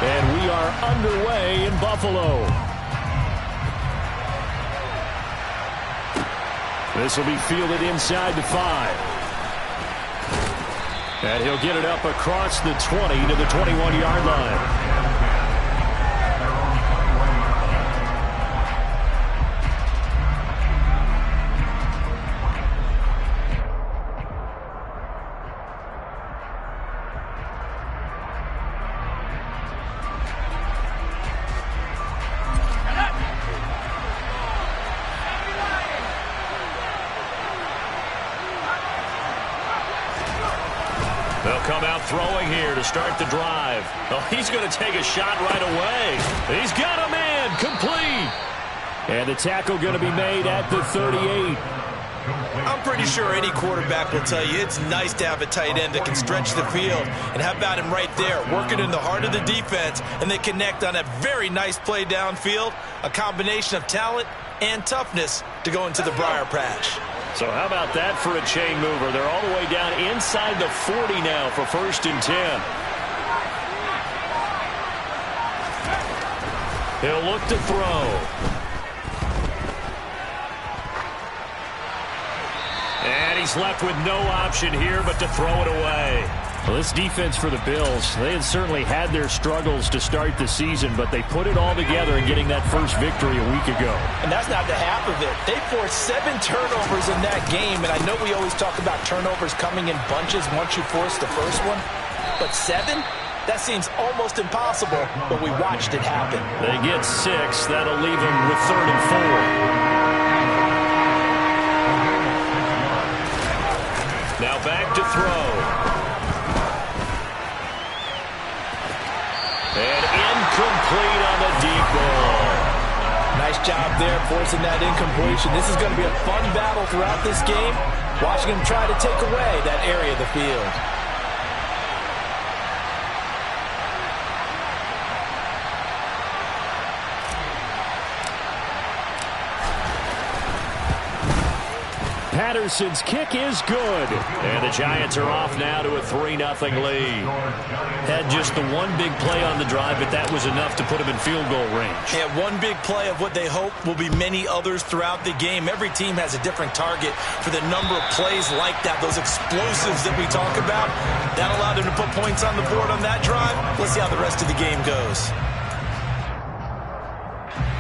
And we are underway in Buffalo. This will be fielded inside the 5. And he'll get it up across the 20 to the 21-yard line. They'll come out throwing here to start the drive. Oh, he's going to take a shot right away. He's got a man complete. And the tackle going to be made at the 38. I'm pretty sure any quarterback will tell you it's nice to have a tight end that can stretch the field. And how about him right there, working in the heart of the defense, and they connect on a very nice play downfield, a combination of talent and toughness to go into the briar patch. So how about that for a chain mover? They're all the way down inside the 40 now for 1st and 10. He'll look to throw. And he's left with no option here but to throw it away. Well, this defense for the Bills, they had certainly had their struggles to start the season, but they put it all together in getting that first victory a week ago. And that's not the half of it. They forced 7 turnovers in that game, and I know we always talk about turnovers coming in bunches once you force the first one, but 7? That seems almost impossible, but we watched it happen. They get 6. That'll leave them with 3rd and 4. Now back to throw. And incomplete on the deep ball. Nice job there forcing that incompletion. This is going to be a fun battle throughout this game. Watching him try to take away that area of the field. Patterson's kick is good. And the Giants are off now to a 3-0 lead. Had just the one big play on the drive, but that was enough to put them in field goal range. Yeah, one big play of what they hope will be many others throughout the game. Every team has a different target for the number of plays like that, those explosives that we talk about. That allowed them to put points on the board on that drive. Let's see how the rest of the game goes.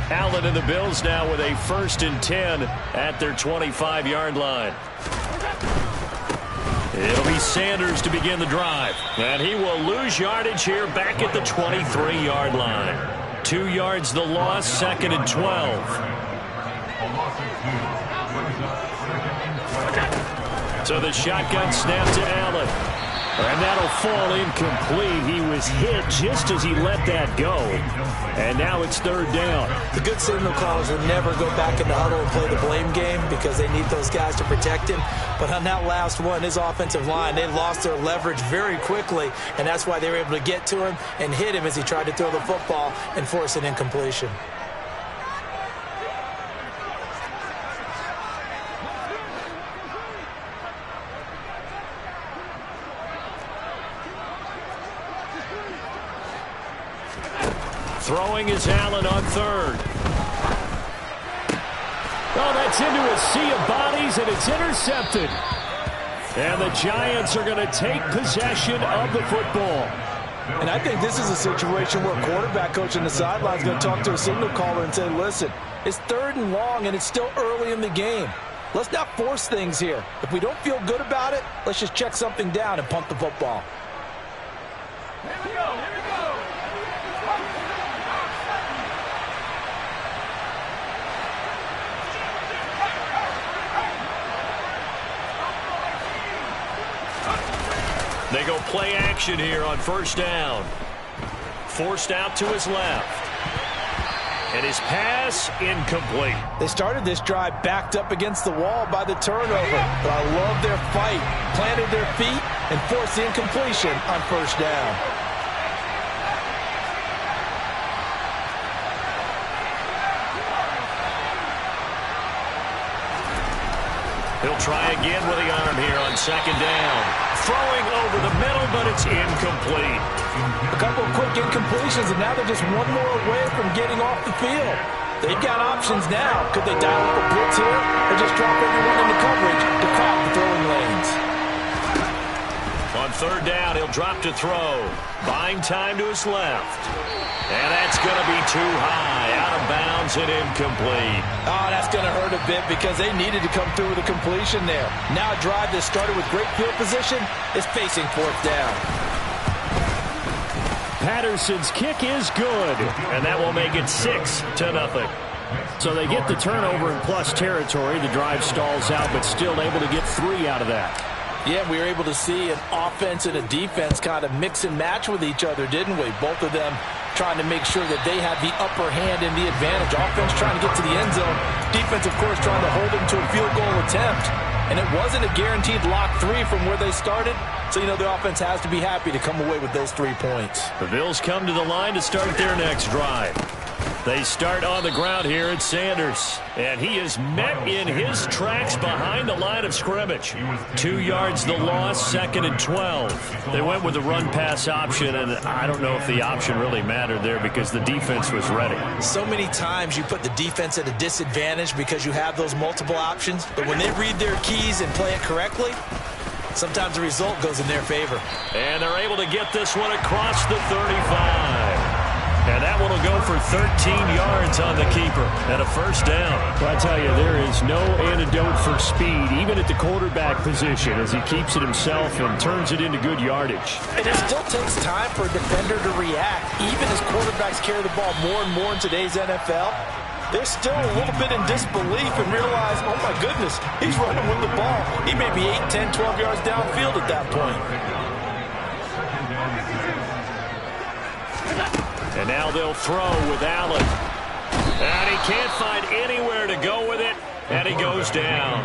Allen and the Bills now with a 1st and 10 at their 25-yard line. It'll be Sanders to begin the drive. And he will lose yardage here back at the 23-yard line. 2 yards the loss, 2nd and 12. So the shotgun snap to Allen. And that'll fall incomplete. He was hit just as he let that go. And now it's 3rd down. The good signal callers will never go back in the huddle and play the blame game because they need those guys to protect him. But on that last one, his offensive line, they lost their leverage very quickly, and that's why they were able to get to him and hit him as he tried to throw the football and force an incompletion. Throwing is Allen on 3rd. Oh, that's into a sea of bodies, and it's intercepted. And the Giants are going to take possession of the football. And I think this is a situation where a quarterback coach on the sideline is going to talk to a signal caller and say, listen, it's 3rd and long, and it's still early in the game. Let's not force things here. If we don't feel good about it, let's just check something down and punt the football. Here we go, here we go. They go play action here on 1st down. Forced out to his left. And his pass incomplete. They started this drive backed up against the wall by the turnover. But I love their fight. Planted their feet and forced the incompletion on 1st down. He'll try again with the arm here on 2nd down. Throwing over the middle, but it's incomplete. A couple couple of quick incompletions, and now they're just one more away from getting off the field. They've got options now. Could they dial up a blitz here or just drop everyone into coverage to crowd the throwing lanes? On third down, he'll drop to throw. Buying time to his left. And that's going to be too high. Out of bounds and incomplete. Oh, that's going to hurt a bit because they needed to come through with a completion there. Now a drive that started with great field position is facing fourth down. Patterson's kick is good, and that will make it 6-0. So they get the turnover in plus territory. The drive stalls out, but still able to get 3 out of that. Yeah, we were able to see an offense and a defense kind of mix and match with each other, didn't we? Both of them trying to make sure that they had the upper hand and the advantage. Offense trying to get to the end zone. Defense, of course, trying to hold them to a field goal attempt. And it wasn't a guaranteed lock 3 from where they started. So, you know, the offense has to be happy to come away with those 3 points. The Bills come to the line to start their next drive. They start on the ground here at Sanders. And he is met in his tracks behind the line of scrimmage. 2 yards the loss, 2nd and 12. They went with the run-pass option, and I don't know if the option really mattered there because the defense was ready. So many times you put the defense at a disadvantage because you have those multiple options. But when they read their keys and play it correctly, sometimes the result goes in their favor. And they're able to get this one across the 35. And that one will go for 13 yards on the keeper and a first down. Well, I tell you, there is no antidote for speed, even at the quarterback position, as he keeps it himself and turns it into good yardage. And it still takes time for a defender to react. Even as quarterbacks carry the ball more and more in today's NFL, they're still a little bit in disbelief and realize, oh my goodness, he's running with the ball. He may be 8, 10, 12 yards downfield at that point. And now they'll throw with Allen. And he can't find anywhere to go with it, and he goes down.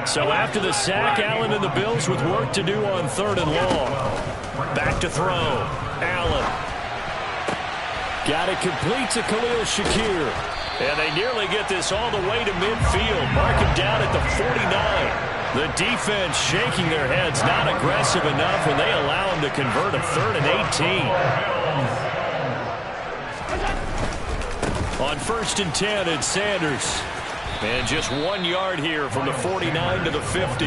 So after the sack, Allen and the Bills with work to do on 3rd and long. Back to throw. Allen. Got it complete to Khalil Shakir. And they nearly get this all the way to midfield. Mark him down at the 49. The defense shaking their heads, not aggressive enough, and they allow him to convert a 3rd and 18. On 1st and 10, it's Sanders. And just 1 yard here from the 49 to the 50.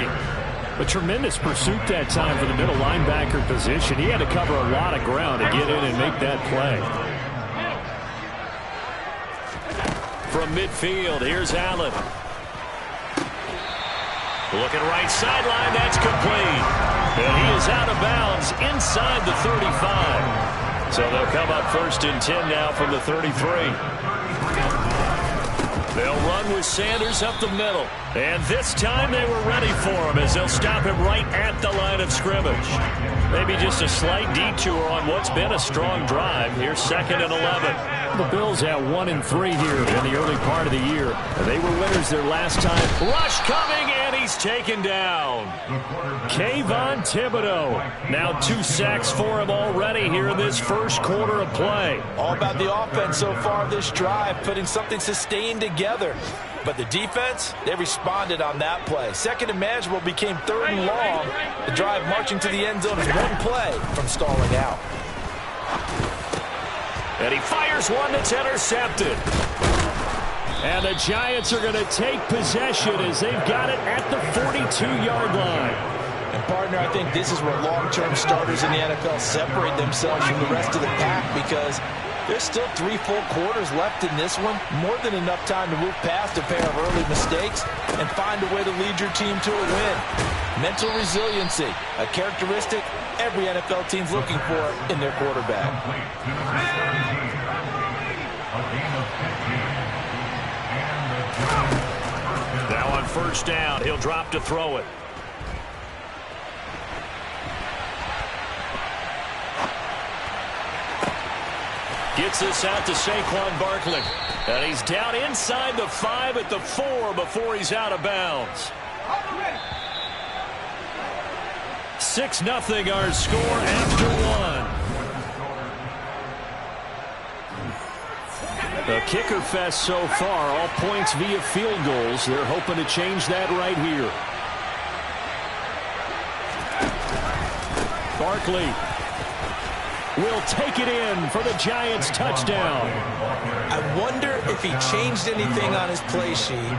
A tremendous pursuit that time for the middle linebacker position. He had to cover a lot of ground to get in and make that play. From midfield, here's Allen. Looking right sideline, that's complete. And he is out of bounds inside the 35. So they'll come up 1st and 10 now from the 33. They'll run with Sanders up the middle. And this time they were ready for him as they'll stop him right at the line of scrimmage. Maybe just a slight detour on what's been a strong drive. Here's 2nd and 11. The Bills at 1-3 here in the early part of the year. They were winners their last time. Rush coming, and he's taken down. Kayvon Thibodeau. Now 2 sacks for him already here in this first quarter of play. All about the offense so far this drive, putting something sustained together. But the defense, they responded on that play. 2nd and manageable became 3rd and long. The drive marching to the end zone is 1 play from stalling out. And he fires one that's intercepted. And the Giants are going to take possession as they've got it at the 42-yard line. And, partner, I think this is where long-term starters in the NFL separate themselves from the rest of the pack because there's still 3 full quarters left in this one. More than enough time to move past a pair of early mistakes and find a way to lead your team to a win. Mental resiliency, a characteristic every NFL team's looking for in their quarterback. Now on 1st down, he'll drop to throw it. Gets this out to Saquon Barkley. And he's down inside the 5 at the 4 before he's out of bounds. 6-0 our score after 1. The kicker fest so far, all points via field goals. They're hoping to change that right here. Barkley. will take it in for the Giants touchdown. I wonder if he changed anything on his play sheet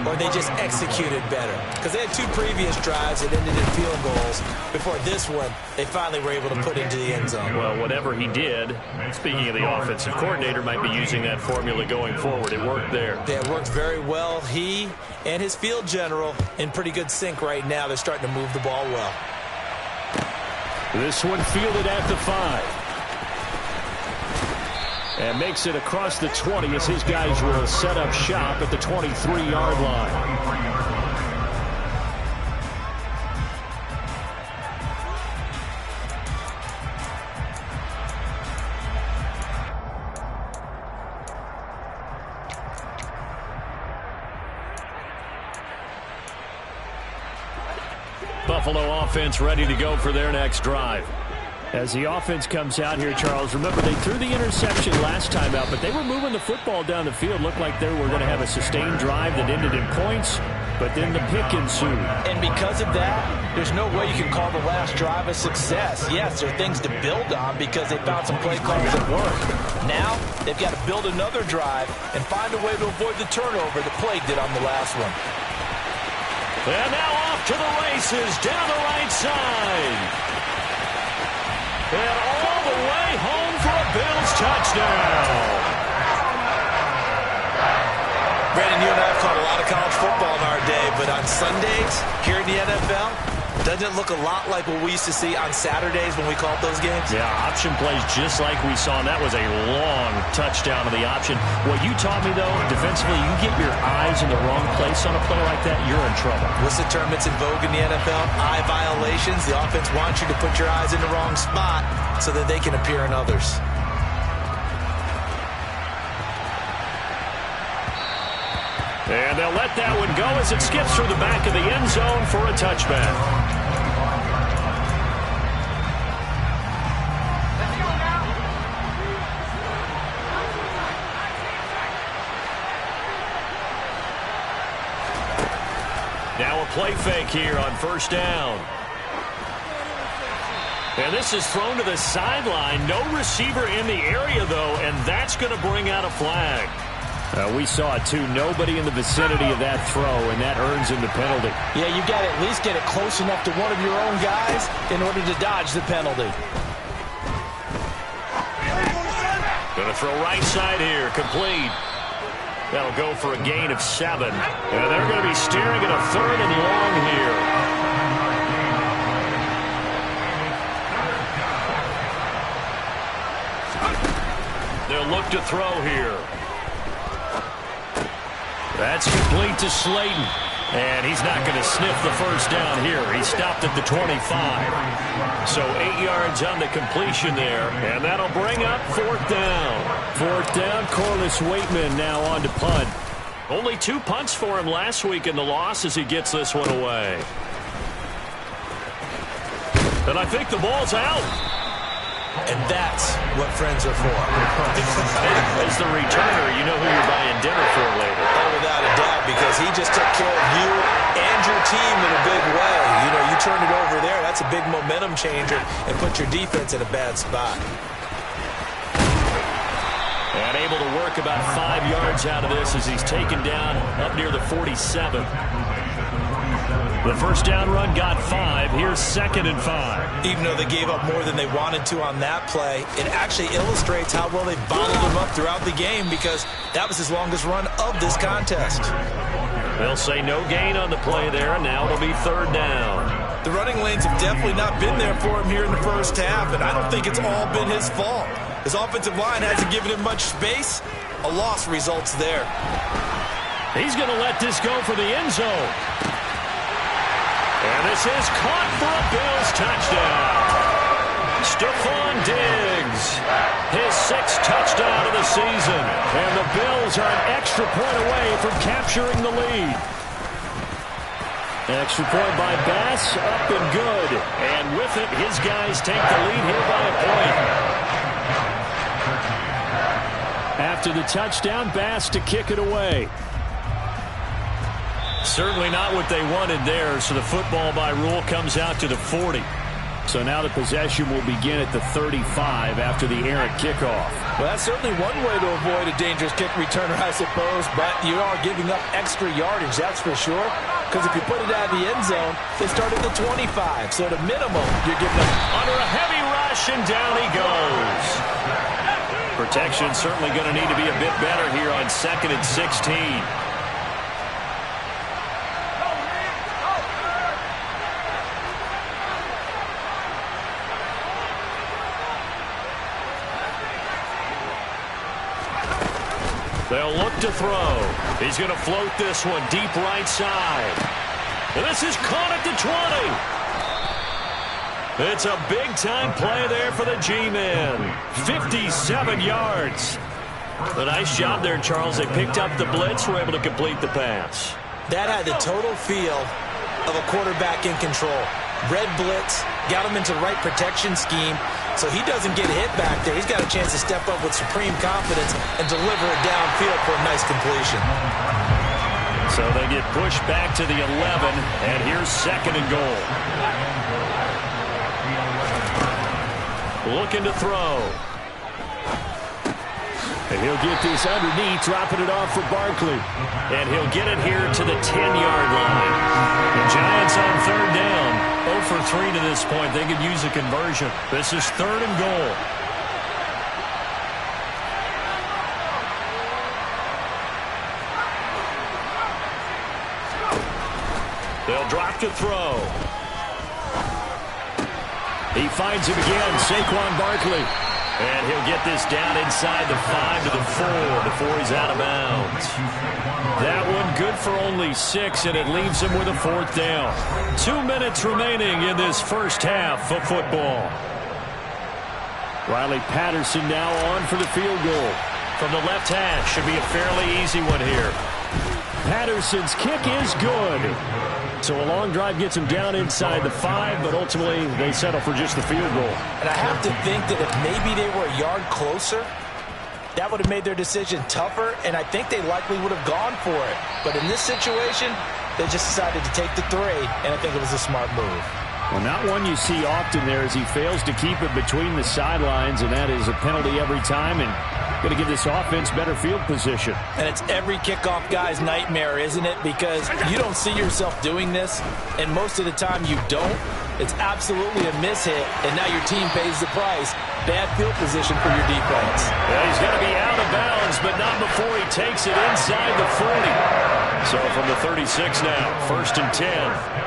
or they just executed better. Because they had 2 previous drives that ended in field goals. Before this one, they finally were able to put into the end zone. Well, whatever he did, speaking of the offensive coordinator, might be using that formula going forward. It worked there. Yeah, it worked very well. He and his field general in pretty good sync right now. They're starting to move the ball well. This one fielded at the 5. And makes it across the 20 as his guys will set up shop at the 23-yard line. Buffalo offense ready to go for their next drive. As the offense comes out here, Charles, remember they threw the interception last time out, but they were moving the football down the field. Looked like they were going to have a sustained drive that ended in points, but then the pick ensued. And because of that, there's no way you can call the last drive a success. Yes, there are things to build on because they found some play calls that work. Now, they've got to build another drive and find a way to avoid the turnover that plagued it on the last one. And now off to the races down the right side. And all the way home for a Bills touchdown. Brandon, you and I have caught a lot of college football in our day, but on Sundays here in the NFL, doesn't it look a lot like what we used to see on Saturdays when we called those games? Yeah, option plays just like we saw, and that was a long touchdown of the option. What you taught me, though, defensively, you get your eyes in the wrong place on a play like that, you're in trouble. What's the term that's in vogue in the NFL? Eye violations. The offense wants you to put your eyes in the wrong spot so that they can appear in others. And they'll let that one go as it skips through the back of the end zone for a touchback. Now a play fake here on first down. And this is thrown to the sideline. No receiver in the area, though, and that's going to bring out a flag. We saw it, too. Nobody in the vicinity of that throw, and that earns him the penalty. Yeah, you got to at least get it close enough to one of your own guys in order to dodge the penalty. Going to throw right side here, complete. That'll go for a gain of 7. And they're going to be staring at a 3rd and long here. They'll look to throw here. That's complete to Slayton. And he's not going to sniff the first down here. He stopped at the 25. So 8 yards on the completion there. And that'll bring up 4th down. 4th down, Corliss Waitman now on to punt. Only 2 punts for him last week in the loss as he gets this one away. And I think the ball's out. And that's what friends are for. As the returner, you know who you're buying dinner for later. Oh, without a doubt, because he just took care of you and your team in a big way. You know, you turn it over there, that's a big momentum changer and put your defense in a bad spot. And able to work about 5 yards out of this as he's taken down up near the 47. The first down run got 5. Here's 2nd and 5. Even though they gave up more than they wanted to on that play, it actually illustrates how well they bottled them up throughout the game because that was his longest run of this contest. They'll say no gain on the play there, and now it'll be 3rd down. The running lanes have definitely not been there for him here in the first half, and I don't think it's all been his fault. His offensive line hasn't given him much space. A loss results there. He's going to let this go for the end zone. And this is caught for a Bills touchdown. Stephon Diggs, his 6th touchdown of the season. And the Bills are an extra point away from capturing the lead. Extra point by Bass, up and good. And with it, his guys take the lead here by a point. After the touchdown, Bass to kick it away. Certainly not what they wanted there, so the football by rule comes out to the 40. So now the possession will begin at the 35 after the errant kickoff. Well, that's certainly one way to avoid a dangerous kick returner, I suppose, but you are giving up extra yardage, that's for sure, because if you put it out of the end zone, they start at the 25. So at a minimum, you're giving up under a heavy rush, and down he goes. Protection certainly going to need to be a bit better here on 2nd and 16. They'll look to throw. He's going to float this one deep right side. And this is caught at the 20. It's a big-time play there for the G-men. 57 yards. A nice job there, Charles. They picked up the blitz, were able to complete the pass. That had the total feel of a quarterback in control. Red blitz, got him into the right protection scheme, so he doesn't get hit back there. He's got a chance to step up with supreme confidence and deliver it downfield for a nice completion. So they get pushed back to the 11, and here's 2nd and goal. Looking to throw. And he'll get this underneath, dropping it off for Barkley. And he'll get it here to the 10-yard line. The Giants on 3rd down. 0 for 3 to this point. They could use a conversion. This is 3rd and goal. They'll drop to throw. He finds him again, Saquon Barkley. And he'll get this down inside the 5 to the 4 before he's out of bounds. That one good for only 6, and it leaves him with a 4th down. 2 minutes remaining in this first half of football. Riley Patterson now on for the field goal. From the left hash, should be a fairly easy one here. Patterson's kick is good. So a long drive gets him down inside the 5, but ultimately they settle for just the field goal. And I have to think that if maybe they were a yard closer, that would have made their decision tougher, and I think they likely would have gone for it. But in this situation, they just decided to take the 3, and I think it was a smart move. Well, not one you see often there as he fails to keep it between the sidelines, and that is a penalty every time, and going to give this offense better field position. And it's every kickoff guy's nightmare, isn't it? Because you don't see yourself doing this, and most of the time you don't. It's absolutely a mishit, and now your team pays the price. Bad field position for your defense. Yeah, he's going to be out of bounds, but not before he takes it inside the 40. So from the 36 now, 1st and 10.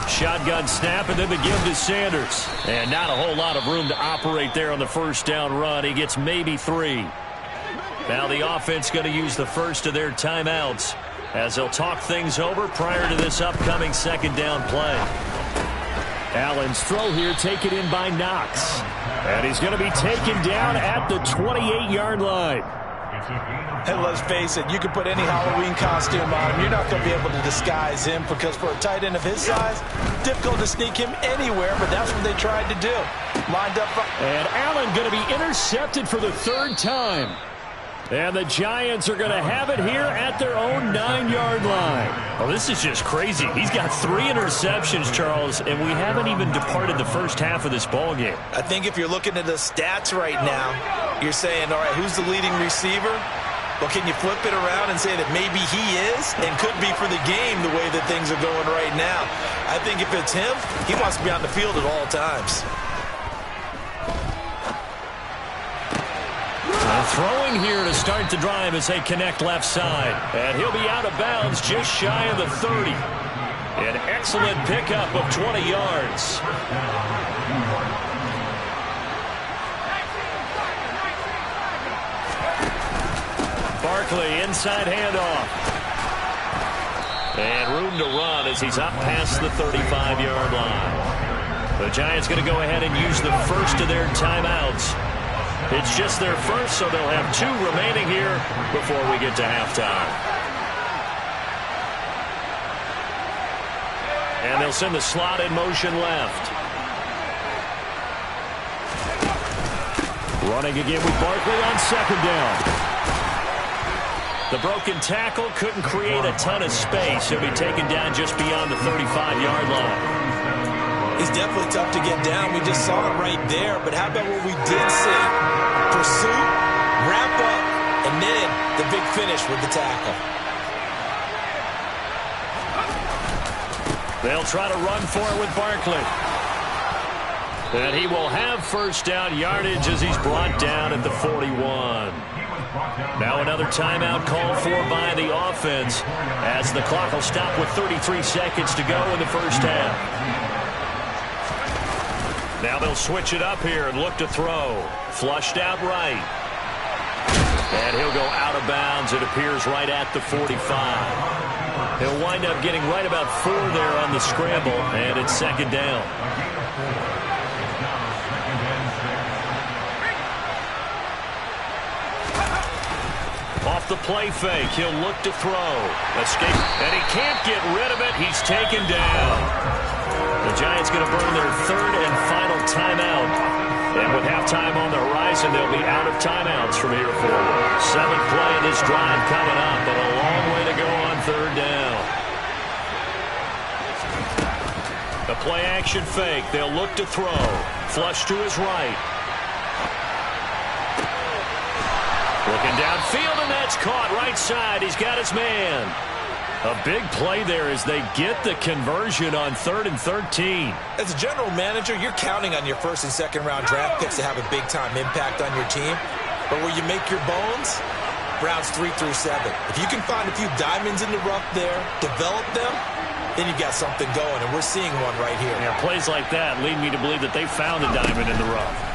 Shotgun snap, and then the give to Sanders. And not a whole lot of room to operate there on the 1st down run. He gets maybe 3. Now the offense going to use the first of their timeouts as they'll talk things over prior to this upcoming 2nd down play. Allen's throw here taken in by Knox. And he's going to be taken down at the 28-yard line. And let's face it, you can put any Halloween costume on him. You're not going to be able to disguise him because for a tight end of his size, difficult to sneak him anywhere, but that's what they tried to do. Lined up. And Allen going to be intercepted for the 3rd time. And the Giants are going to have it here at their own 9-yard line. Well, this is just crazy. He's got 3 interceptions, Charles, and we haven't even departed the first half of this ballgame. I think if you're looking at the stats right now, you're saying, all right, who's the leading receiver? Well, can you flip it around and say that maybe he is and could be for the game the way that things are going right now? I think if it's him, he wants to be on the field at all times. Throwing here to start the drive as they connect left side. And he'll be out of bounds just shy of the 30. An excellent pickup of 20 yards. Barkley, inside handoff. And room to run as he's up past the 35-yard line. The Giants going to go ahead and use the first of their timeouts. It's just their first, so they'll have 2 remaining here before we get to halftime. And they'll send the slot in motion left. Running again with Barkley on 2nd down. The broken tackle couldn't create a ton of space. He'll be taken down just beyond the 35-yard line. He's definitely tough to get down. We just saw it right there. But how about what we did see? Pursuit, wrap up, and then the big finish with the tackle. They'll try to run for it with Barkley. And he will have first down yardage as he's brought down at the 41. Now another timeout called for by the offense as the clock will stop with 33 seconds to go in the first half. Now they'll switch it up here and look to throw. Flushed out right. And he'll go out of bounds, it appears, right at the 45. He'll wind up getting right about 4 there on the scramble, and it's second down. Off the play fake, he'll look to throw. Escape, and he can't get rid of it. He's taken down. The Giants going to burn their third and final timeout. And with halftime on the horizon, they'll be out of timeouts from here forward. 7th play of this drive coming up, but a long way to go on third down. The play action fake. They'll look to throw. Flush to his right. Looking downfield, and that's caught right side. He's got his man. A big play there as they get the conversion on 3rd and 13. As a general manager, you're counting on your first and second round draft picks to have a big-time impact on your team. But where you make your bones, rounds 3 through 7. If you can find a few diamonds in the rough there, develop them, then you've got something going, and we're seeing one right here. Yeah, plays like that lead me to believe that they found a diamond in the rough.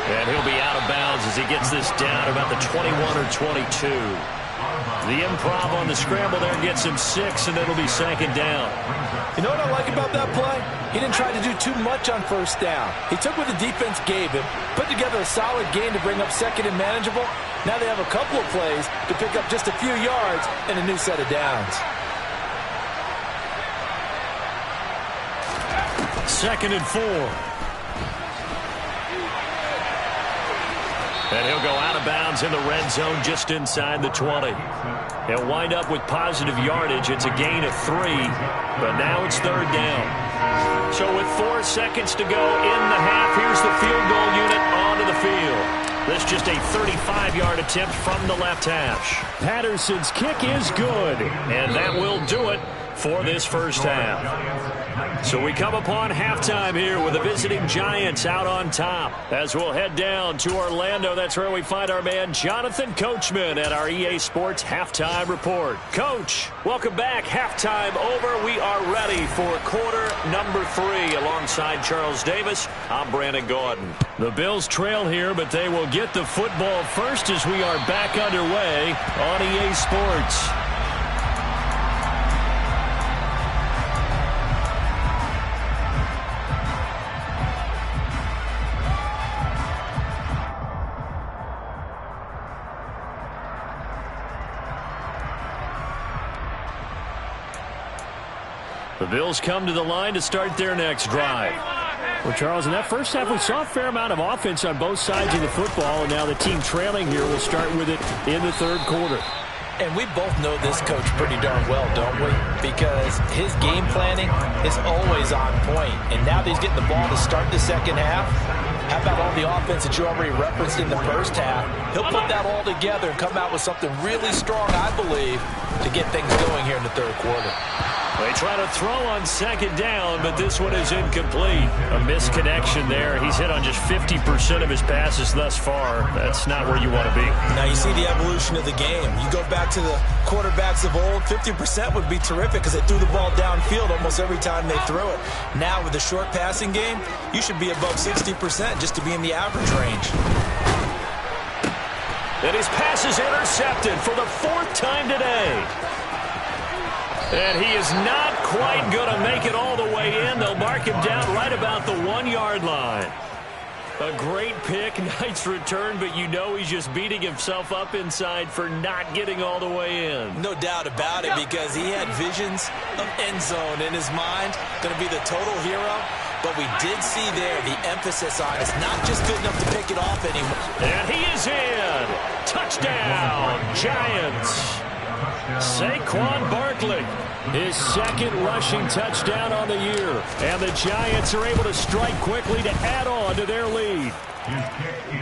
And he'll be out of bounds as he gets this down about the 21 or 22. The improv on the scramble there gets him 6, and it'll be second down. You know what I like about that play? He didn't try to do too much on first down. He took what the defense gave him, put together a solid game to bring up second and manageable. Now they have a couple of plays to pick up just a few yards and a new set of downs. 2nd and 4. And he'll go out of bounds in the red zone just inside the 20. He'll wind up with positive yardage. It's a gain of 3, but now it's third down. So with 4 seconds to go in the half, here's the field goal unit onto the field. This just a 35-yard attempt from the left hash. Patterson's kick is good, and that will do it for this first half. So we come upon halftime here with the visiting Giants out on top. As we'll head down to Orlando, that's where we find our man Jonathan Coachman at our EA Sports Halftime Report. Coach, welcome back. Halftime over. We are ready for quarter number 3. Alongside Charles Davis, I'm Brandon Gordon. The Bills trail here, but they will get the football first as we are back underway on EA Sports. The Bills come to the line to start their next drive. Well, Charles, in that first half, we saw a fair amount of offense on both sides of the football, and now the team trailing here will start with it in the third quarter. And we both know this coach pretty darn well, don't we? Because his game planning is always on point. And now that he's getting the ball to start the second half, how about all the offense that you already referenced in the first half? He'll put that all together and come out with something really strong, I believe, to get things going here in the third quarter. They try to throw on second down, but this one is incomplete. A misconnection there. He's hit on just 50% of his passes thus far. That's not where you want to be. Now you see the evolution of the game. You go back to the quarterbacks of old, 50% would be terrific because they threw the ball downfield almost every time they threw it. Now with the short passing game, you should be above 60% just to be in the average range. And his pass is intercepted for the 4th time today. And he is not quite going to make it all the way in. They'll mark him down right about the 1-yard line. A great pick, nice return, but you know he's just beating himself up inside for not getting all the way in. No doubt about it, because he had visions of end zone in his mind. Going to be the total hero. But we did see there the emphasis on it's not just good enough to pick it off anymore. And he is in. Touchdown, Giants. Saquon Barkley, his second rushing touchdown on the year. And the Giants are able to strike quickly to add on to their lead.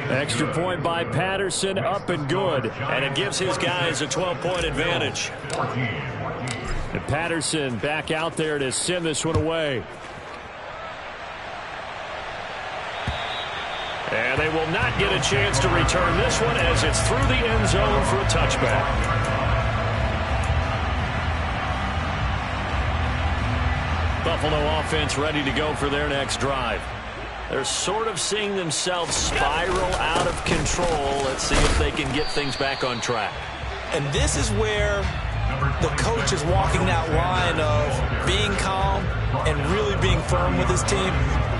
Extra point by Patterson, up and good. And it gives his guys a 12-point advantage. And Patterson back out there to send this one away. And they will not get a chance to return this one as it's through the end zone for a touchback. Buffalo offense ready to go for their next drive. They're sort of seeing themselves spiral out of control. Let's see if they can get things back on track. And this is where the coach is walking that line of being calm and really being firm with his team.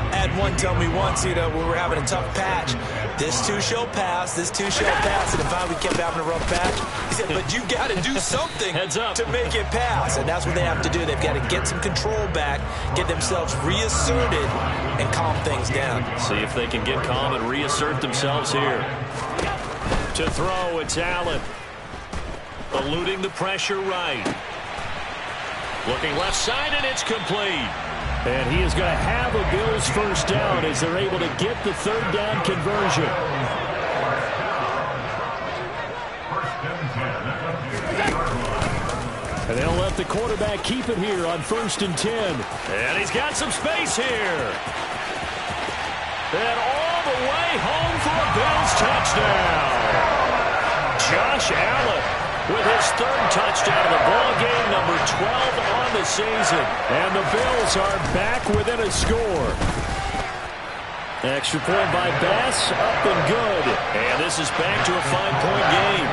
I had one tell me once, when we were having a tough patch, this too shall pass, this too shall pass. And finally we kept having a rough patch. He said, but you got to do something to make it pass. And that's what they have to do. They've got to get some control back, get themselves reasserted, and calm things down. See if they can get calm and reassert themselves here. To throw, it's Allen. Eluding the pressure right. Looking left side, and it's complete. And he is going to have a Bills first down as they're able to get the third down conversion. And they'll let the quarterback keep it here on 1st and 10. And he's got some space here. And all the way home for a Bills touchdown. Josh Allen with his third touchdown of the ball game, number 12 on the season. And the Bills are back within a score. Extra point by Bass, up and good. And this is back to a 5-point game.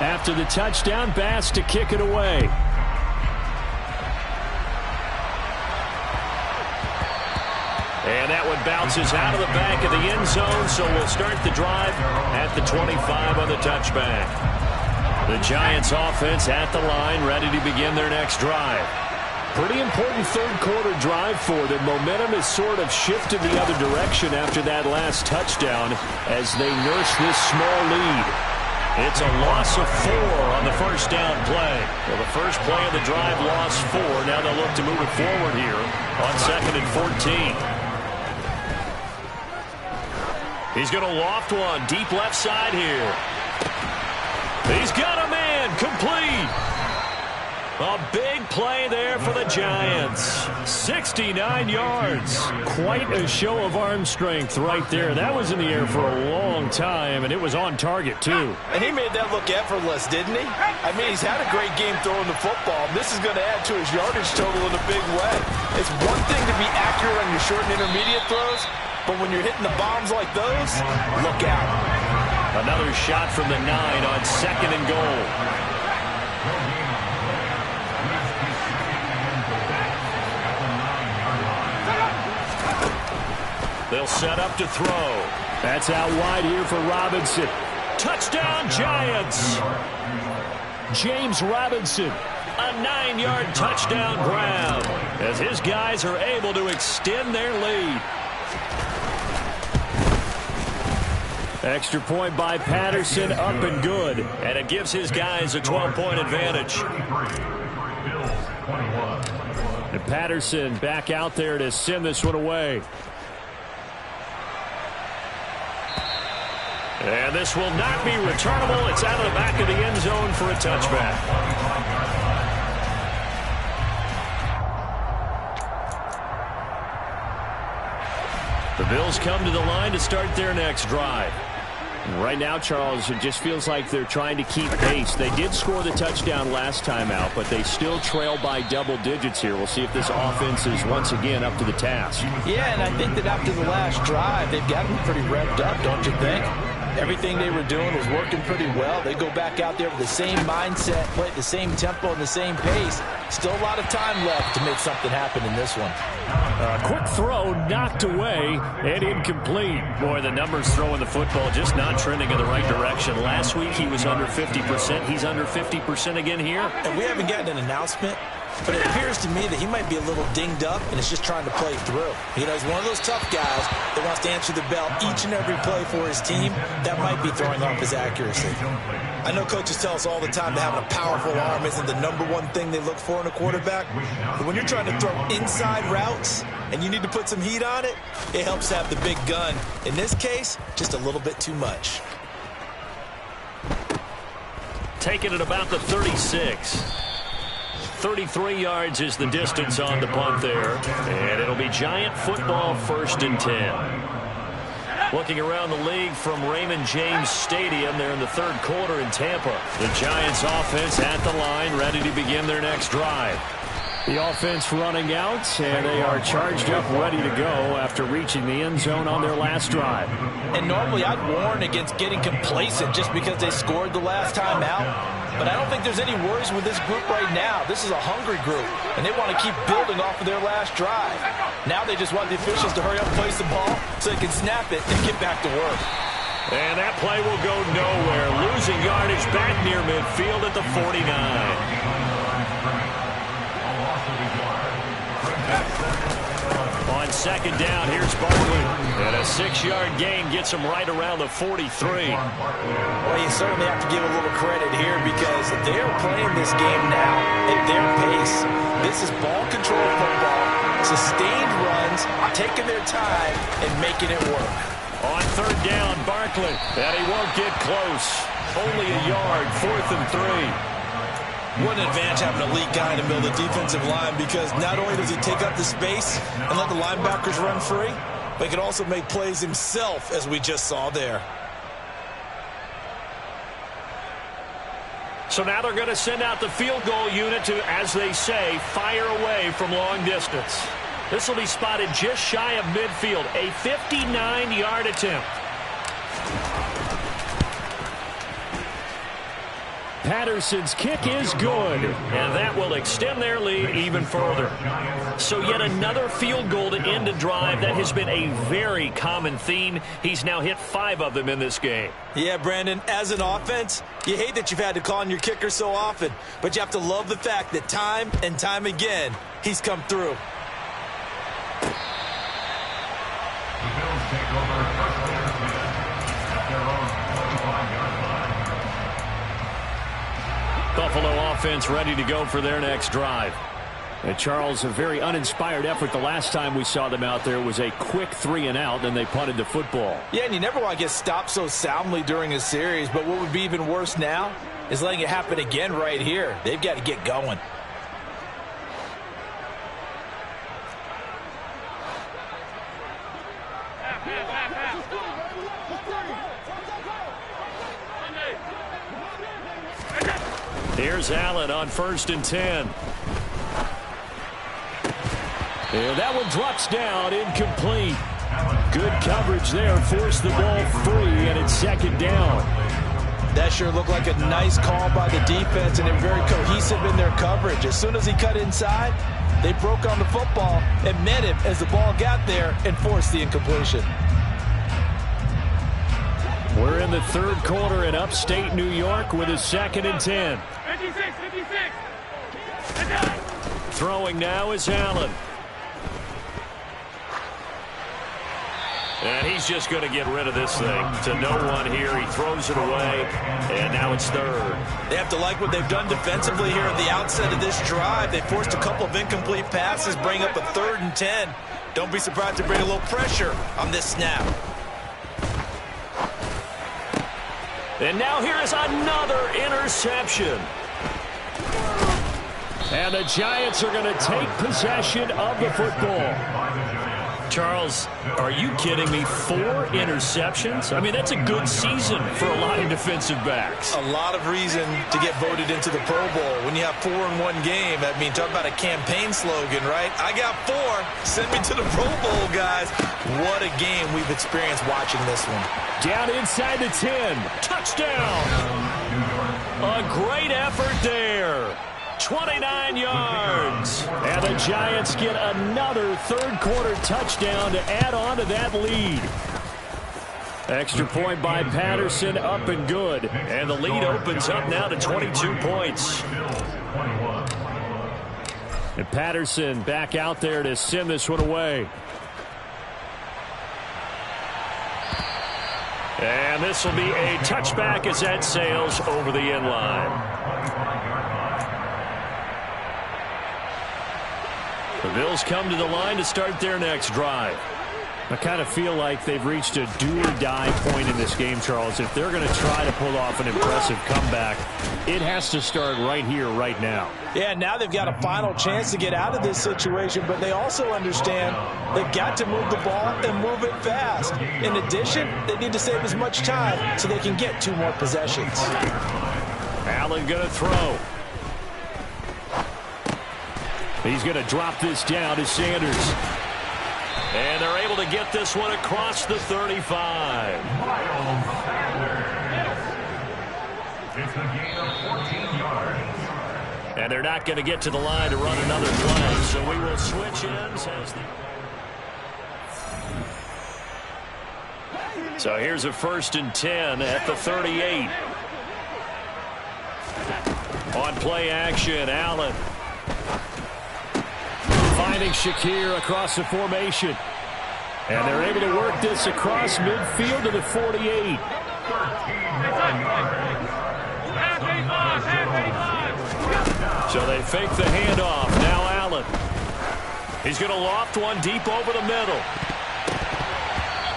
After the touchdown, Bass to kick it away. And that one bounces out of the back of the end zone, so we'll start the drive at the 25 on the touchback. The Giants offense at the line, ready to begin their next drive. Pretty important third quarter drive for them. Momentum has sort of shifted the other direction after that last touchdown as they nurse this small lead. It's a loss of 4 on the first down play. Well, the first play of the drive lost 4. Now they'll look to move it forward here on 2nd and 14. He's going to loft one deep left side here. He's got a man complete. A big play there for the Giants. 69 yards. Quite a show of arm strength right there. That was in the air for a long time, and it was on target, too. And he made that look effortless, didn't he? I mean, he's had a great game throwing the football. This is going to add to his yardage total in a big way. It's one thing to be accurate on your short and intermediate throws, but when you're hitting the bombs like those, look out. Another shot from the 9 on 2nd and goal. They'll set up to throw. That's out wide here for Robinson. Touchdown, Giants. James Robinson, a 9-yard touchdown grab as his guys are able to extend their lead. Extra point by Patterson, up and good. And it gives his guys a 12-point advantage. And Patterson back out there to send this one away. And this will not be returnable. It's out of the back of the end zone for a touchback. The Bills come to the line to start their next drive. Right now, Charles, it just feels like they're trying to keep pace. They did score the touchdown last time out, but they still trail by double digits here. We'll see if this offense is once again up to the task. Yeah, and I think that after the last drive, they've got them pretty revved up, don't you think? Everything they were doing was working pretty well. They go back out there with the same mindset, play at the same tempo and the same pace. Still a lot of time left to make something happen in this one. Quick throw knocked away and incomplete. Boy, the numbers throwing the football just not trending in the right direction. Last week he was under 50%. He's under 50% again here. And we haven't gotten an announcement but it appears to me that he might be a little dinged up and is just trying to play through. You know, he's one of those tough guys that wants to answer the bell each and every play for his team. That might be throwing off his accuracy. I know coaches tell us all the time that having a powerful arm isn't the #1 thing they look for in a quarterback, but when you're trying to throw inside routes and you need to put some heat on it, it helps to have the big gun. In this case, just a little bit too much. Taking it about the 36. 33 yards is the distance on the punt there. And it'll be Giant football, 1st and 10. Looking around the league from Raymond James Stadium, they're in the 3rd quarter in Tampa. The Giants offense at the line, ready to begin their next drive. The offense running out, and they are charged up, ready to go after reaching the end zone on their last drive. And normally I'd warn against getting complacent just because they scored the last time out. But I don't think there's any worries with this group right now. This is a hungry group, and they want to keep building off of their last drive. Now they just want the officials to hurry up and place the ball so they can snap it and get back to work. And that play will go nowhere. Losing yardage back near midfield at the 49. On 2nd down, here's Barkley. And a 6-yard gain gets him right around the 43. Well, you certainly have to give a little credit here because they're playing this game now at their pace. This is ball control football, sustained runs, taking their time and making it work. On 3rd down, Barkley. And he won't get close. Only a yard, 4th and 3. What an advantage having an elite guy in the middle of the defensive line, because not only does he take up the space and let the linebackers run free, but he can also make plays himself, as we just saw there. So now they're going to send out the field goal unit to, as they say, fire away from long distance. This will be spotted just shy of midfield, a 59-yard attempt. Patterson's kick is good, and that will extend their lead even further. So yet another field goal to end a drive. That has been a very common theme. He's now hit 5 of them in this game. Yeah, Brandon, as an offense, you hate that you've had to call on your kicker so often, but you have to love the fact that time and time again, he's come through. The Bills take over first at their own 25-yard line. Buffalo offense ready to go for their next drive. And Charles, a very uninspired effort the last time we saw them out there. Was a quick 3 and out, then they punted the football. Yeah, and you never want to get stopped so soundly during a series, but what would be even worse now is letting it happen again right here. They've got to get going. Here's Allen on 1st and 10. And that one drops down, incomplete. Good coverage there, forced the ball free, and it's 2nd down. That sure looked like a nice call by the defense, and they're very cohesive in their coverage. As soon as he cut inside, they broke on the football and met him as the ball got there and forced the incompletion. We're in the 3rd quarter in upstate New York with a 2nd and 10. 56. Throwing now is Allen. And he's just going to get rid of this thing. To no one here. He throws it away. And now it's 3rd. They have to like what they've done defensively here at the outset of this drive. They forced a couple of incomplete passes, bring up a 3rd and 10. Don't be surprised to bring a little pressure on this snap. And now here is another interception. And the Giants are going to take possession of the football. Charles, are you kidding me? 4 interceptions? I mean, that's a good season for a lot of defensive backs. A lot of reason to get voted into the Pro Bowl. When you have 4 in one game, I mean, talk about a campaign slogan, right? I got 4. Send me to the Pro Bowl, guys. What a game we've experienced watching this one. Down inside the 10. Touchdown. A great effort there. 29 yards. And the Giants get another 3rd quarter touchdown to add on to that lead. Extra point by Patterson, up and good. And the lead opens up now to 22 points. And Patterson back out there to send this one away. And this will be a touchback as that sails over the end line. The Bills come to the line to start their next drive. I kind of feel like they've reached a do-or-die point in this game, Charles. If they're going to try to pull off an impressive comeback, it has to start right here, right now. Yeah, now they've got a final chance to get out of this situation, but they also understand they've got to move the ball and move it fast. In addition, they need to save as much time so they can get 2 more possessions. Allen going to throw. He's going to drop this down to Sanders. And they're able to get this one across the 35. It's a gain of 14 yards. And they're not going to get to the line to run another play. So we will switch ends. So here's a 1st and 10 at the 38. On play action, Allen. Finding Shakir across the formation. And they're able to work this across midfield to the 48. So they fake the handoff. Now Allen. He's going to loft one deep over the middle.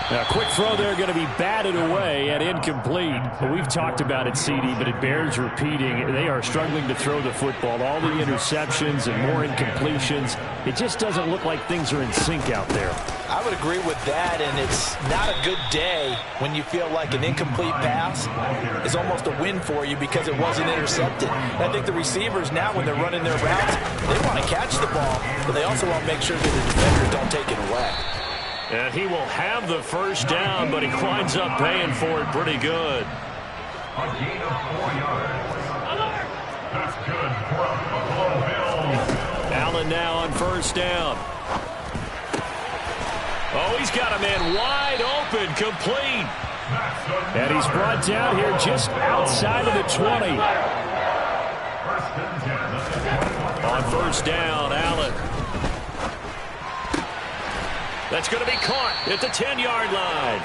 Now, a quick throw there going to be batted away and incomplete. We've talked about it, CD, but it bears repeating. They are struggling to throw the football. All the interceptions and more incompletions. It just doesn't look like things are in sync out there. I would agree with that, and it's not a good day when you feel like an incomplete pass is almost a win for you because it wasn't intercepted. And I think the receivers now, when they're running their routes, they want to catch the ball, but they also want to make sure that the defenders don't take it away. And he will have the first down, but he winds up paying for it pretty good. A gain of 4 yards. That's good for the Buffalo Bills. Allen now on first down. Oh, he's got a man wide open, complete. And he's brought down here just outside of the 20. On first down, Allen. That's going to be caught at the 10-yard line.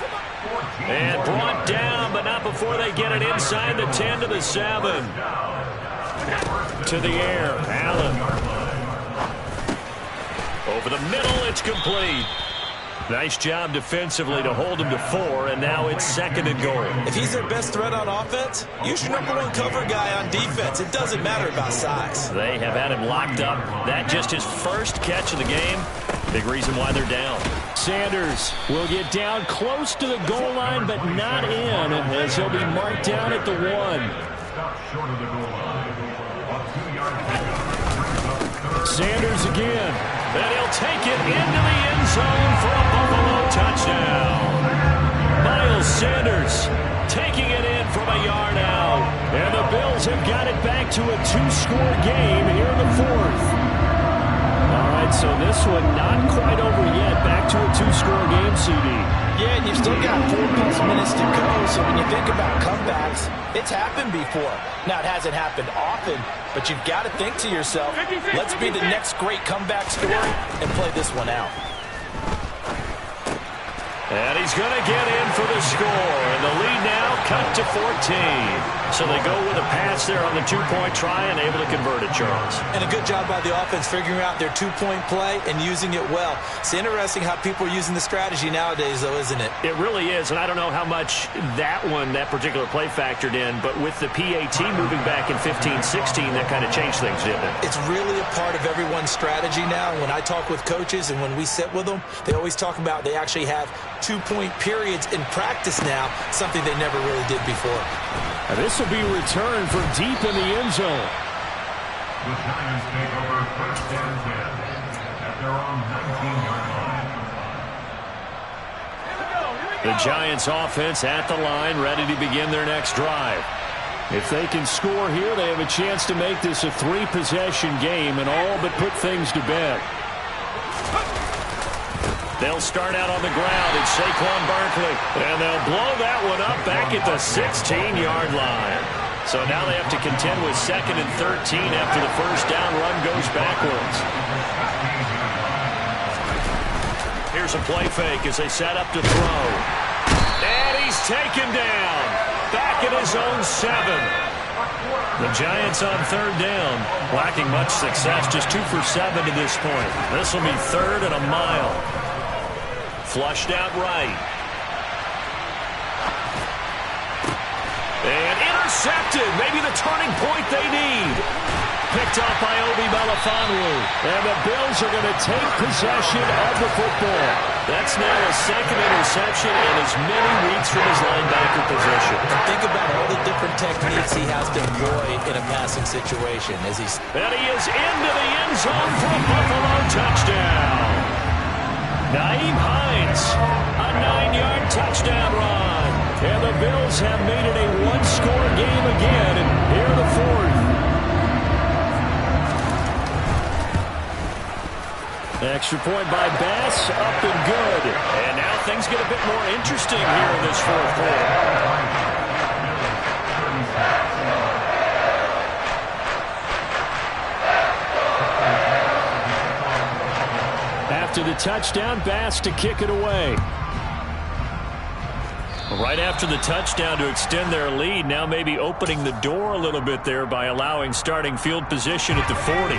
And brought down, but not before they get it inside the 10 to the 7. To the air, Allen. Over the middle, it's complete. Nice job defensively to hold him to 4, and now it's 2nd and goal. If he's their best threat on offense, use your #1 cover guy on defense. It doesn't matter about size. They have had him locked up. That just his first catch of the game. Big reason why they're down. Sanders will get down close to the goal line, but not in, as he'll be marked down at the 1. Stop short of the goal line. A 2-yard Sanders again. And he'll take it into the end zone for a Buffalo touchdown. Miles Sanders taking it in from a yard out. And the Bills have got it back to a 2-score game here in the 4th. All right, so this one not quite over yet. Back to a 2-score game, CD. Yeah, and you've still got 4+ minutes to go, so when you think about comebacks, it's happened before. Now, it hasn't happened often, but you've got to think to yourself, let's be the next great comeback story and play this one out. And he's going to get in for the score, and the lead now cut to 14. So they go with a pass there on the 2-point try and able to convert it, Charles. And a good job by the offense figuring out their 2-point play and using it well. It's interesting how people are using the strategy nowadays, though, isn't it? It really is, and I don't know how much that particular play factored in, but with the PAT moving back in 15-16, that kind of changed things, didn't it? It's really a part of everyone's strategy now. When I talk with coaches and when we sit with them, they always talk about they actually have 2-point periods in practice now, something they never really did before. And this will be returned from deep in the end zone. The Giants take over 1st and 10 at their own 19-yard line. The Giants offense at the line, ready to begin their next drive. If they can score here, they have a chance to make this a 3-possession game and all but put things to bed. They'll start out on the ground. It's Saquon Barkley. And they'll blow that one up back at the 16-yard line. So now they have to contend with 2nd and 13 after the first down run goes backwards. Here's a play fake as they set up to throw. And he's taken down. Back at his own 7. The Giants on 3rd down, lacking much success, just 2 for 7 to this point. This will be 3rd and a mile. Flushed out right. And intercepted. Maybe the turning point they need. Picked off by Obi Melifonwu. And the Bills are going to take possession of the football. That's now a 2nd interception in as many weeks from his linebacker position. And think about all the different techniques he has to employ in a passing situation. And he is into the end zone for a Buffalo touchdown. Nyheim Hines, a 9-yard touchdown run. And the Bills have made it a one-score game again. And here the 4th. Extra point by Bass, up and good. And now things get a bit more interesting here in this 4th quarter. After the touchdown, Bass to kick it away. Right after the touchdown to extend their lead, now maybe opening the door a little bit there by allowing starting field position at the 40.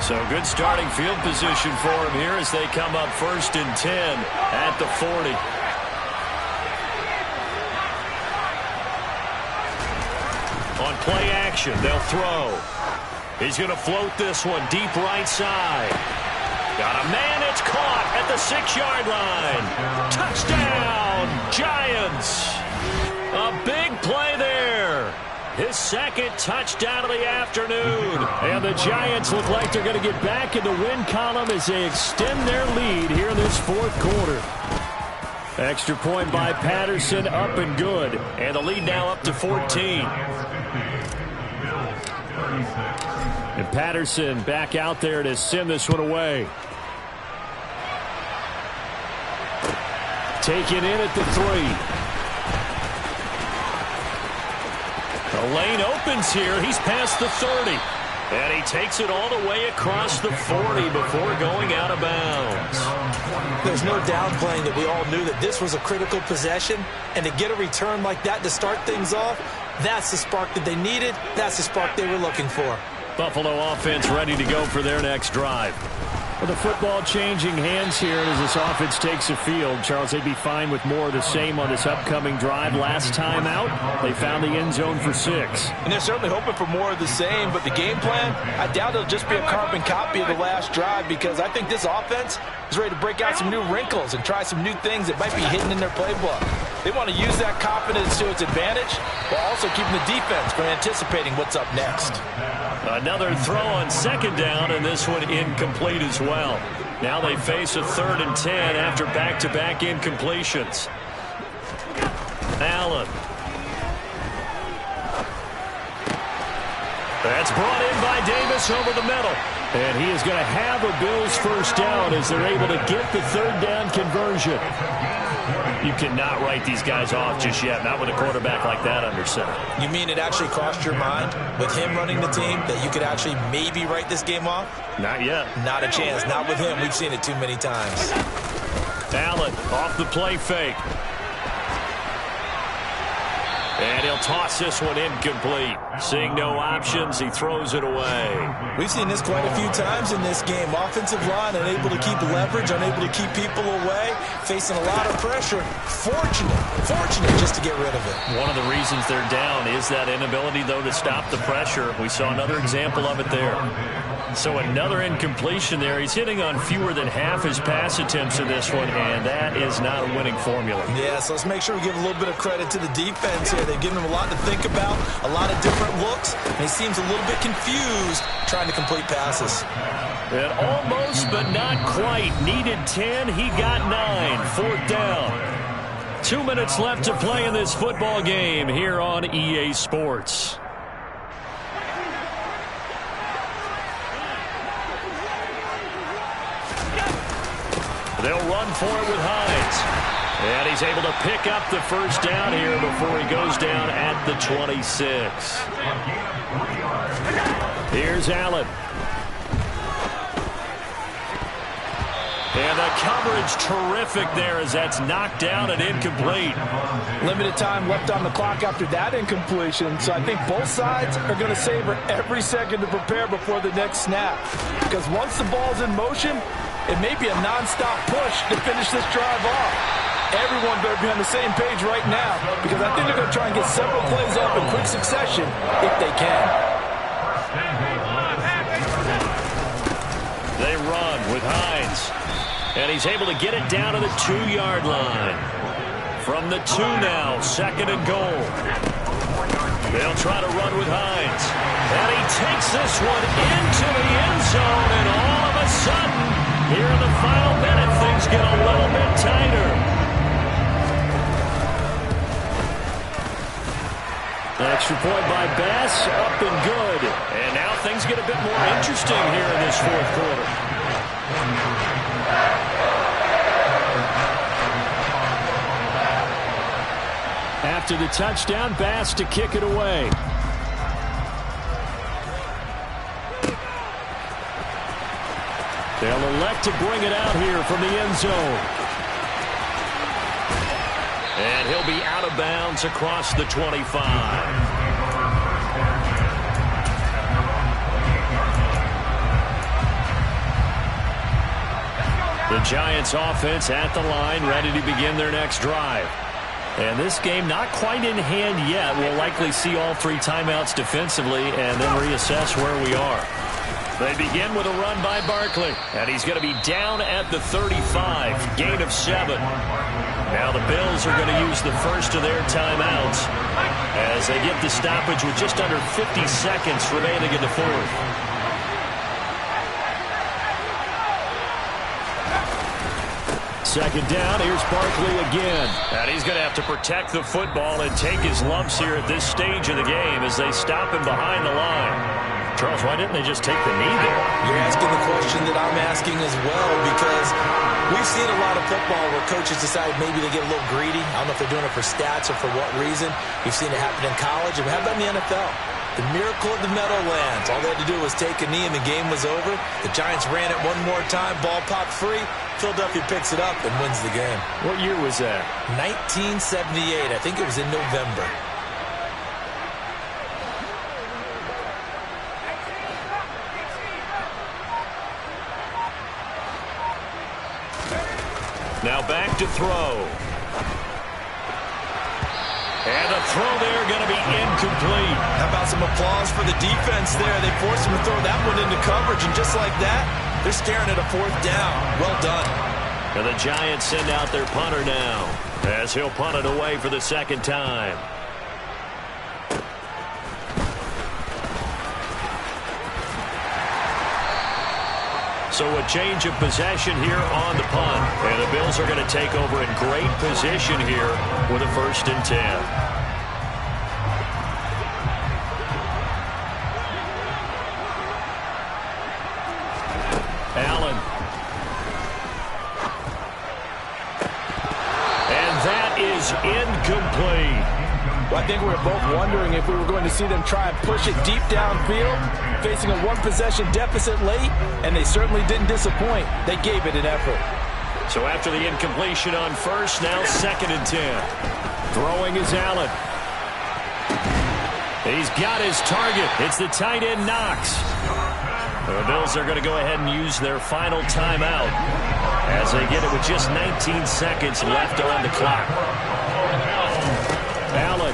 So good starting field position for him here as they come up 1st and 10 at the 40. On play action, they'll throw. He's going to float this one deep right side. Got a man, it's caught at the 6-yard line. Touchdown, Giants. A big play there. His 2nd touchdown of the afternoon. And the Giants look like they're going to get back in the win column as they extend their lead here in this 4th quarter. Extra point by Patterson, up and good. And the lead now up to 14. And Patterson back out there to send this one away. Taken in at the 3. The lane opens here. He's past the 30. And he takes it all the way across the 40 before going out of bounds. There's no downplaying that we all knew that this was a critical possession. And to get a return like that to start things off, that's the spark that they needed. That's the spark they were looking for. Buffalo offense ready to go for their next drive. With the football changing hands here as this offense takes the field, Charles, they'd be fine with more of the same on this upcoming drive. Last time out, they found the end zone for 6. And they're certainly hoping for more of the same, but the game plan, I doubt it'll just be a carbon copy of the last drive because I think this offense is ready to break out some new wrinkles and try some new things that might be hidden in their playbook. They want to use that confidence to its advantage while also keeping the defense from anticipating what's up next. Another throw on 2nd down, and this one incomplete as well. Now they face a 3rd and 10 after back-to-back incompletions. Allen. That's brought in by Davis over the middle. And he is going to have a Bills first down as they're able to get the 3rd down conversion. You cannot write these guys off just yet, not with a quarterback like that under center. You mean it actually crossed your mind with him running the team that you could actually maybe write this game off? Not yet. Not a chance. Not with him. We've seen it too many times. Allen off the play fake. And he'll toss this one incomplete. Seeing no options, he throws it away. We've seen this quite a few times in this game. Offensive line unable to keep leverage, unable to keep people away, facing a lot of pressure. Fortunate just to get rid of it. One of the reasons they're down is that inability, though, to stop the pressure. We saw another example of it there. So another incompletion there. He's hitting on fewer than half his pass attempts in this one, and that is not a winning formula. Yeah, so let's make sure we give a little bit of credit to the defense here. They've given him a lot to think about, a lot of different looks, and he seems a little bit confused trying to complete passes. And almost, but not quite. Needed 10, he got 9. 4th down. 2 minutes left to play in this football game here on EA Sports. They'll run for it with Hines. And he's able to pick up the first down here before he goes down at the 26. Here's Allen. And the coverage terrific there as that's knocked down and incomplete. Limited time left on the clock after that incompletion, so I think both sides are going to savor every second to prepare before the next snap. Because once the ball's in motion, it may be a non-stop push to finish this drive off. Everyone better be on the same page right now because I think they're going to try and get several plays up in quick succession if they can. They run with Hines. And he's able to get it down to the 2-yard line. From the 2 now, 2nd and goal. They'll try to run with Hines. And he takes this one into the end zone. And all of a sudden, here in the final minute, things get a little bit tighter. Extra point by Bass, up and good. And now things get a bit more interesting here in this 4th quarter. After the touchdown, Bass to kick it away. They'll elect to bring it out here from the end zone. And he'll be out of bounds across the 25. The Giants offense at the line, ready to begin their next drive. And this game not quite in hand yet. We'll likely see all 3 timeouts defensively and then reassess where we are. They begin with a run by Barkley. And he's going to be down at the 35. Gain of 7. Now the Bills are going to use the first of their timeouts as they get the stoppage with just under 50 seconds remaining in the 4th. Second down, here's Barkley again. And he's going to have to protect the football and take his lumps here at this stage of the game as they stop him behind the line. Charles, why didn't they just take the knee there? You're asking the question that I'm asking as well because we've seen a lot of football where coaches decide maybe they get a little greedy. I don't know if they're doing it for stats or for what reason. We've seen it happen in college, and how about in the NFL? The miracle of the Meadowlands. All they had to do was take a knee, and the game was over. The Giants ran it one more time. Ball popped free. Philadelphia picks it up and wins the game. What year was that? 1978. I think it was in November. Now back to throw. And the throw there going to be incomplete. How about some applause for the defense there? They forced him to throw that one into coverage, and just like that, they're staring at a 4th down. Well done. And the Giants send out their punter now as he'll punt it away for the 2nd time. So a change of possession here on the punt. And the Bills are going to take over in great position here with a 1st and 10. Allen. And that is incomplete. Well, I think we were both wondering if we were going to see them try and push it deep downfield, facing a 1-possession deficit late, and they certainly didn't disappoint. They gave it an effort. So after the incompletion on 1st, now 2nd and 10. Throwing is Allen. He's got his target. It's the tight end Knox. The Bills are going to go ahead and use their final timeout as they get it with just 19 seconds left on the clock. Allen.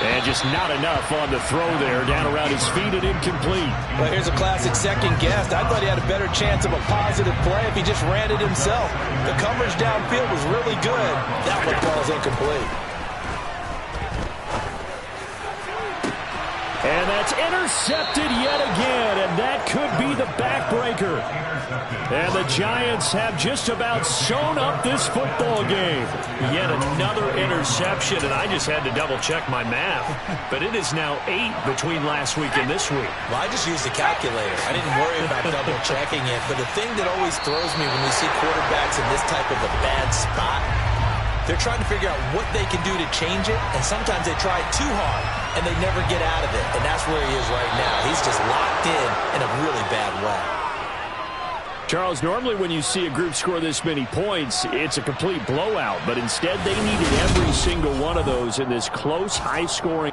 And just not enough on the throw there. Down around his feet and incomplete. Well, here's a classic second guess. I thought he had a better chance of a positive play if he just ran it himself. The coverage downfield was really good. That one falls incomplete. And that's intercepted yet again, and that could be the backbreaker. And the Giants have just about sewn up this football game. Yet another interception, and I just had to double-check my math. But it is now 8 between last week and this week. Well, I just used the calculator. I didn't worry about double-checking it. But the thing that always throws me when we see quarterbacks in this type of a bad spot, they're trying to figure out what they can do to change it, and sometimes they try too hard, and they never get out of it. And that's where he is right now. He's just locked in a really bad way. Charles, normally when you see a group score this many points, it's a complete blowout. But instead, they needed every single one of those in this close, high-scoring